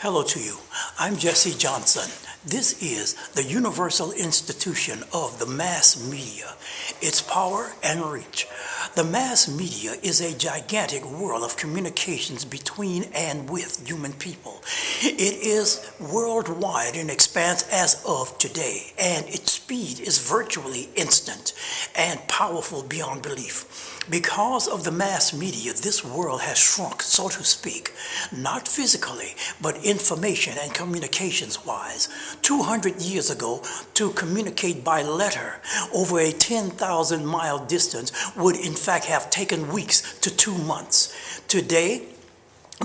Hello to you. I'm Jessie Johnson. This is the universal institution of the mass media, its power and reach. The mass media is a gigantic world of communications between and with human people. It is worldwide in expanse as of today, and its speed is virtually instant and powerful beyond belief. Because of the mass media, this world has shrunk, so to speak, not physically, but information and communications-wise. 200 years ago, to communicate by letter over a 10,000-mile distance would in fact have taken weeks to 2 months. Today,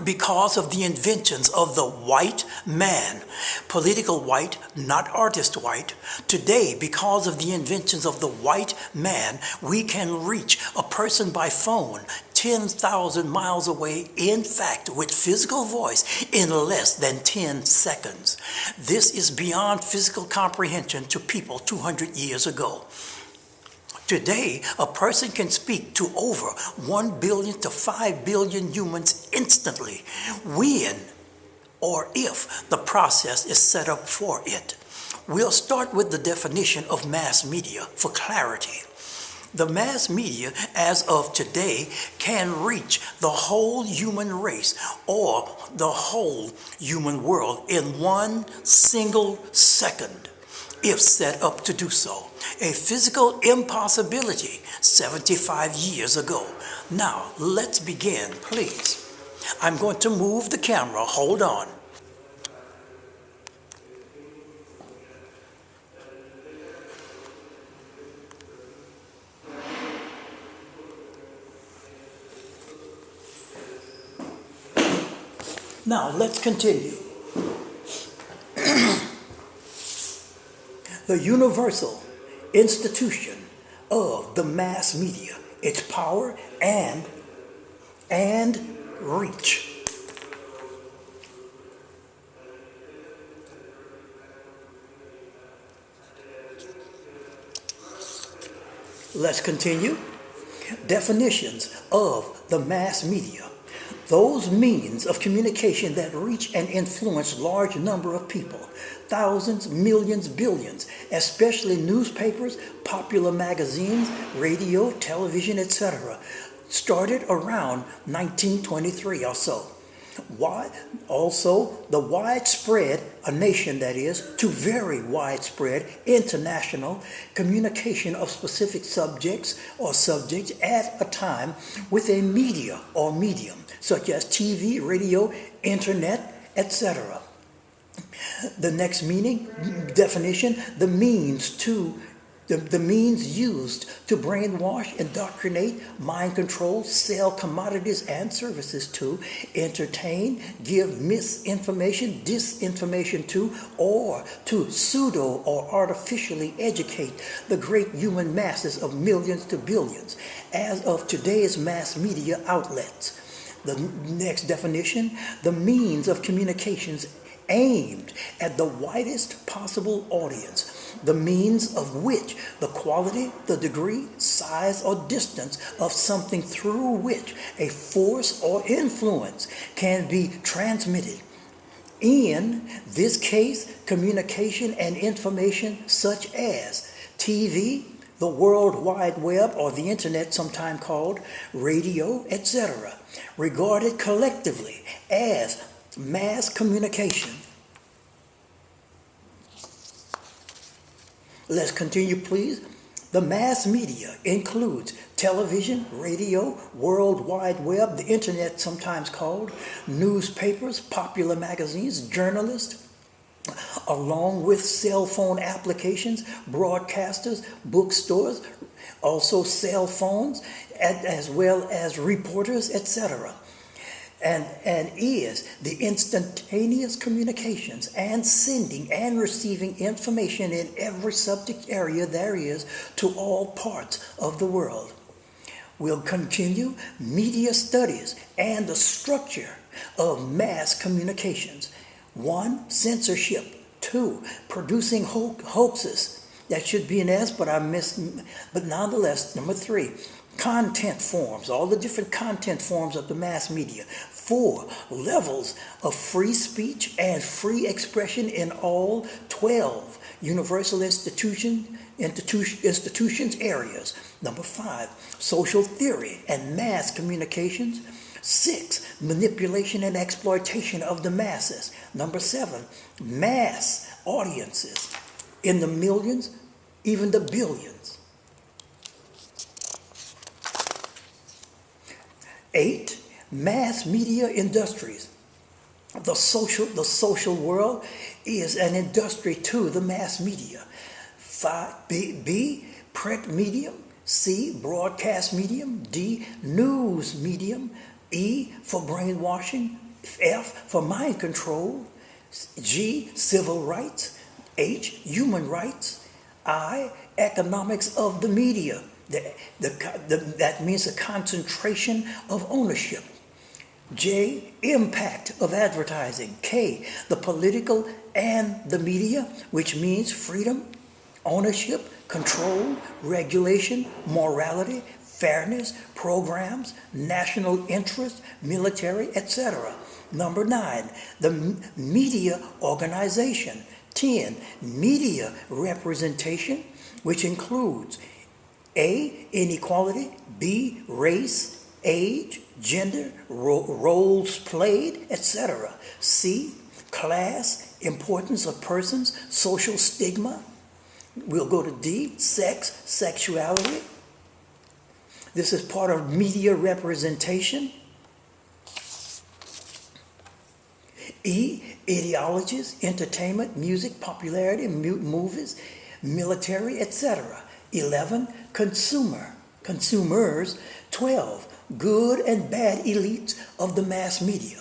because of the inventions of the white man, political white, not artist white, today, because of the inventions of the white man, we can reach a person by phone 10,000 miles away, in fact, with physical voice in less than 10 seconds. This is beyond physical comprehension to people 200 years ago. Today, a person can speak to over 1 billion to 5 billion humans instantly when or if the process is set up for it. We'll start with the definition of mass media for clarity. The mass media, as of today, can reach the whole human race or the whole human world in 1 single second, if set up to do so. A physical impossibility 75 years ago. Now, let's begin, please. I'm going to move the camera. Hold on. Now, let's continue. The universal institution of the mass media, its power and reach. Let's continue. Definitions of the mass media. Those means of communication that reach and influence large number of people, thousands, millions, billions, especially newspapers, popular magazines, radio, television, etc., started around 1923 or so. Why? Also, the widespread, a nation that is, to very widespread international communication of specific subjects or subjects at a time with a media or medium, such as TV, radio, internet, etc. The next definition, the means used to brainwash, indoctrinate, mind control, sell commodities and services to, entertain, give misinformation, disinformation to, or to pseudo or artificially educate the great human masses of millions to billions, as of today's mass media outlets. The next definition, the means of communications aimed at the widest possible audience, the means of which the quality, the degree, size, or distance of something through which a force or influence can be transmitted. In this case, communication and information such as TV, the World Wide Web, or the Internet, sometimes called radio, etc., regarded collectively as mass communication. Let's continue, please. The mass media includes television, radio, World Wide Web, the Internet sometimes called, newspapers, popular magazines, journalists, along with cell phone applications, broadcasters, bookstores, also cell phones, as well as reporters, etc. And is the instantaneous communications and sending and receiving information in every subject area there is to all parts of the world. We'll continue media studies and the structure of mass communications. 1, censorship. 2, producing hoaxes. That should be an S, but I missed. But nonetheless, number 3, content forms, all the different content forms of the mass media. 4, levels of free speech and free expression in all 12 universal institutions areas. Number 5, social theory and mass communications. 6, manipulation and exploitation of the masses. Number 7, mass audiences in the millions, even the billions. 8, mass media industries. The social world is an industry to the mass media. 5, B, print medium. C, broadcast medium. D, news medium. E, for brainwashing. F, for mind control. G, civil rights. H, human rights. I, economics of the media. That means the concentration of ownership. J, impact of advertising. K, the political and the media, which means freedom, ownership, control, regulation, morality, fairness, programs, national interest, military, etc. Number 9, the media organization. 10, media representation, which includes A, inequality, B, race, age, gender, roles played, etc. C, class, importance of persons, social stigma. We'll go to D, sex, sexuality. This is part of media representation. E, ideologies, entertainment, music, popularity, movies, military, etc. 11, consumers. 12, good and bad elites of the mass media.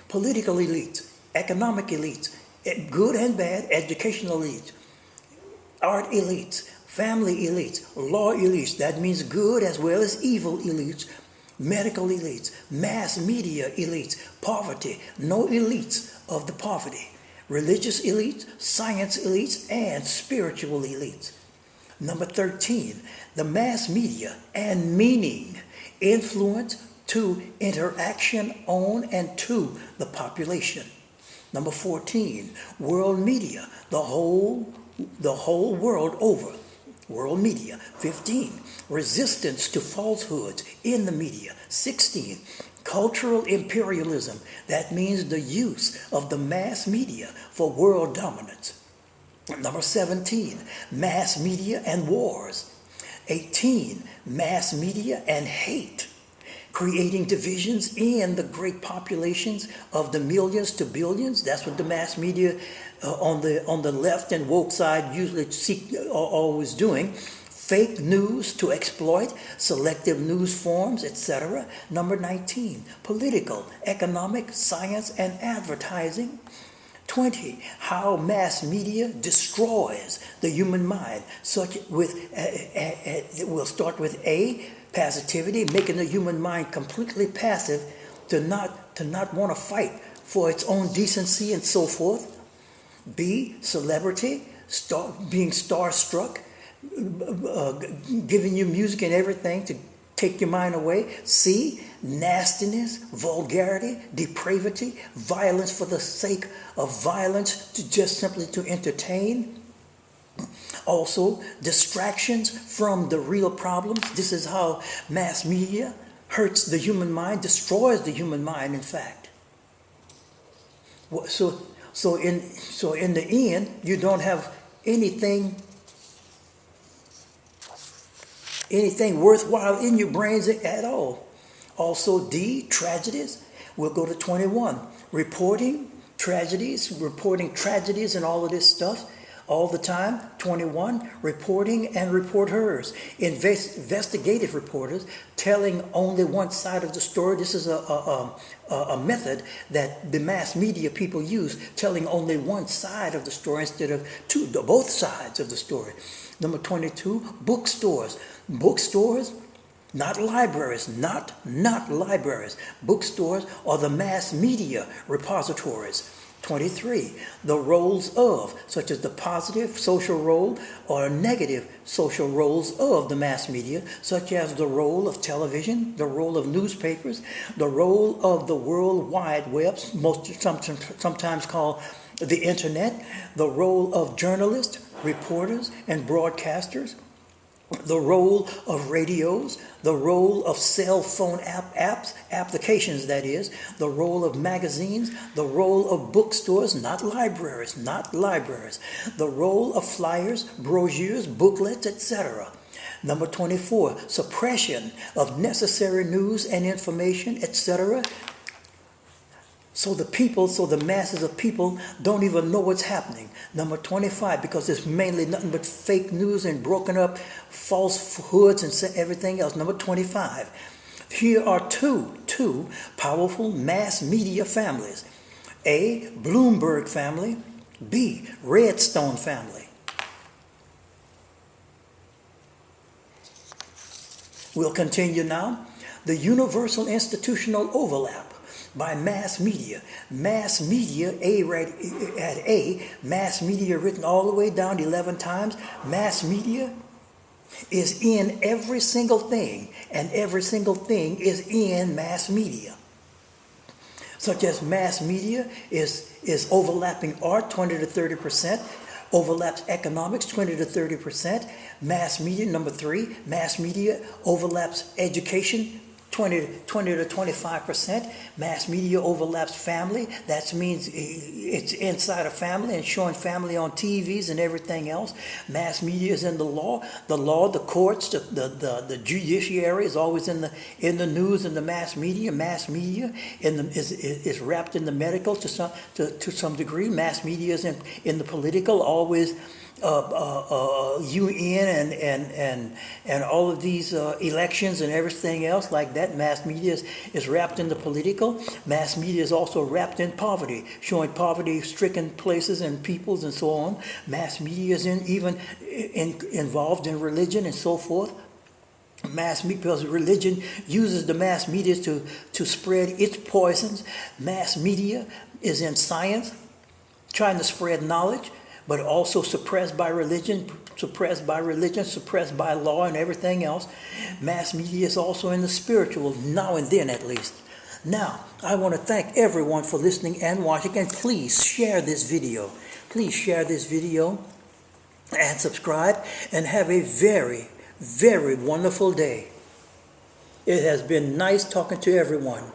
Political elites, economic elites, good and bad educational elites, art elites, family elites, law elites, that means good as well as evil elites, medical elites, mass media elites, poverty, no elites of the poverty, religious elites, science elites, and spiritual elites. Number 13, the mass media and meaning, influence to interaction on and to the population. Number 14, world media, the whole world over. World media. 15, resistance to falsehoods in the media. 16, cultural imperialism. That means the use of the mass media for world dominance. Number 17, mass media and wars. 18, mass media and hate, creating divisions in the great populations of the millions to billions. That's what the mass media on the left and woke side usually always doing. Fake news to exploit, selective news forms, etc. Number 19, political, economic, science, and advertising. 20, how mass media destroys the human mind. We'll start with A, passivity, making the human mind completely passive to not want to fight for its own decency and so forth. B, celebrity, being starstruck, giving you music and everything to take your mind away. C, nastiness, vulgarity, depravity, violence for the sake of violence, to just simply to entertain. Also, distractions from the real problems. This is how mass media hurts the human mind, destroys the human mind, in fact. So in the end, you don't have anything worthwhile in your brains at all. Also, D, tragedies. We'll go to 21. Reporting tragedies and all of this stuff all the time. 21, reporting and reporters. Investigative reporters telling only one side of the story. This is a method that the mass media people use, telling only one side of the story instead of both sides of the story. Number 22, bookstores. Bookstores, not libraries, not libraries. Bookstores are the mass media repositories. 23, the roles of, such as the positive social role or negative social roles of the mass media, such as the role of television, the role of newspapers, the role of the World Wide Web, sometimes called the internet, the role of journalists, reporters, and broadcasters, the role of radios, the role of cell phone applications, that is, the role of magazines, the role of bookstores, not libraries, the role of flyers, brochures, booklets, etc. Number 24, suppression of necessary news and information, etc. So the masses of people don't even know what's happening. Number 25, because it's mainly nothing but fake news and broken up falsehoods and everything else. Number 25, here are two powerful mass media families. A, Bloomberg family. B, Redstone family. We'll continue now. The universal institutional overlap by mass media. Mass media, mass media written all the way down 11 times. Mass media is in every single thing, and every single thing is in mass media. Such as mass media is overlapping art, 20 to 30%, overlaps economics, 20 to 30%. Mass media, number 3, mass media overlaps education, 20 to 25%. Mass media overlaps family. That means it's inside a family and showing family on TVs and everything else. Mass media is in the law, the courts, the judiciary is always in the news and the mass media. Mass media is wrapped in the medical to some degree. Mass media is in the political, always. UN and all of these elections and everything else like that. Mass media is wrapped in the political. Mass media is also wrapped in poverty, showing poverty-stricken places and peoples and so on. Mass media is involved in religion and so forth. Mass media, because religion uses the mass media to spread its poisons. Mass media is in science, trying to spread knowledge, but also suppressed by religion, suppressed by law and everything else. Mass media is also in the spiritual, now and then at least. Now, I want to thank everyone for listening and watching, and please share this video. Please share this video and subscribe, and have a very, very wonderful day. It has been nice talking to everyone.